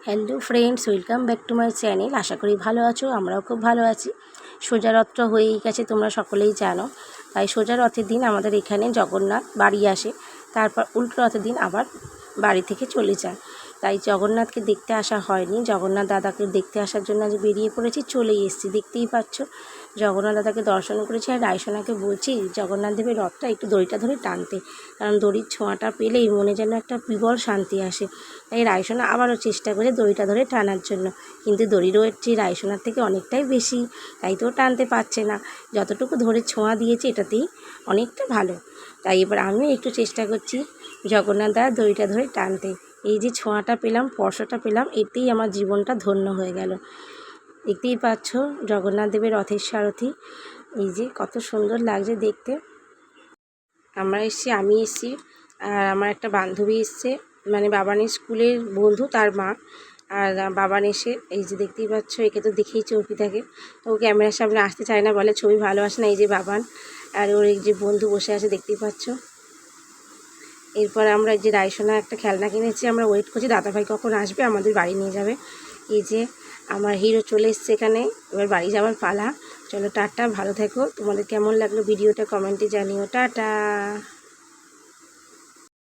Hello friends, welcome back to my channel. আশা করি ভালো আছো, আমরাও খুব ভালো আছি। সোজা রথটা হয়েই গেছে, তোমরা সকলেই জানো। তাই সোজা রথের দিন আমাদের এখানে জগন্নাথ বাড়ি আসে, তারপর উল্টো রথের দিন আবার বাড়ি থেকে চলে যায়। তাই জগন্নাথকে দেখতে আসা হয়নি, জগন্নাথ দাদাকে দেখতে আসার জন্য আজ বেরিয়ে পড়েছি, চলেই এসেছি। দেখতেই পাচ্ছ জগন্নাথ দাদাকে দর্শন করেছি। আর রায়সোনাকে বলছি জগন্নাথ দেবের রথটা একটু দড়িটা ধরে টানতে, কারণ দড়ির ছোঁয়াটা পেলেই মনে যেন একটা বিবল শান্তি আসে। তাই রায়সোনা আবারও চেষ্টা করে দড়িটা ধরে টানার জন্য, কিন্তু দড়ির ওয়েটটি রায়সোনার থেকে অনেকটাই বেশি, তাই তো টানতে পারছে না। যতটুকু ধরে ছোঁয়া দিয়েছে এটাতেই অনেকটা ভালো। তাই এবার আমিও একটু চেষ্টা করছি জগন্নাথ দাদার দড়িটা ধরে টানতে। এই যে ছোঁয়াটা পেলাম, স্পর্শটা পেলাম, এতেই আমার জীবনটা ধন্য হয়ে গেল। দেখতেই পাচ্ছ জগন্নাথ দেবের রথের সারথি, এই যে কত সুন্দর লাগছে দেখতে। আমি এসেছি আর আমার একটা বান্ধবী এসছে, মানে বাবানের স্কুলের বন্ধু, তার মা। আর বাবান এসে এই যে দেখতেই পাচ্ছ, একে তো দেখেই চর্পি থাকে, ও ক্যামেরার সামনে আসতে চায় না, বলে ছবি ভালো আসে না। এই যে বাবান আর ওর এই যে বন্ধু বসে আছে, দেখতেই পাচ্ছ। এরপর আমরা এই যে রায়সোনা একটা খেলনা কিনেছি, আমরা ওয়েট করছি দাদাভাই কখন আসবে আমাদের বাড়ি নিয়ে যাবে। এই যে আমার হিরো চলে এসছে এখানে, এবার বাড়ি যাওয়ার পালা। চলো টাটা, ভালো থেকো। তোমাদের কেমন লাগলো ভিডিওটা কমেন্টে জানিও। টাটা।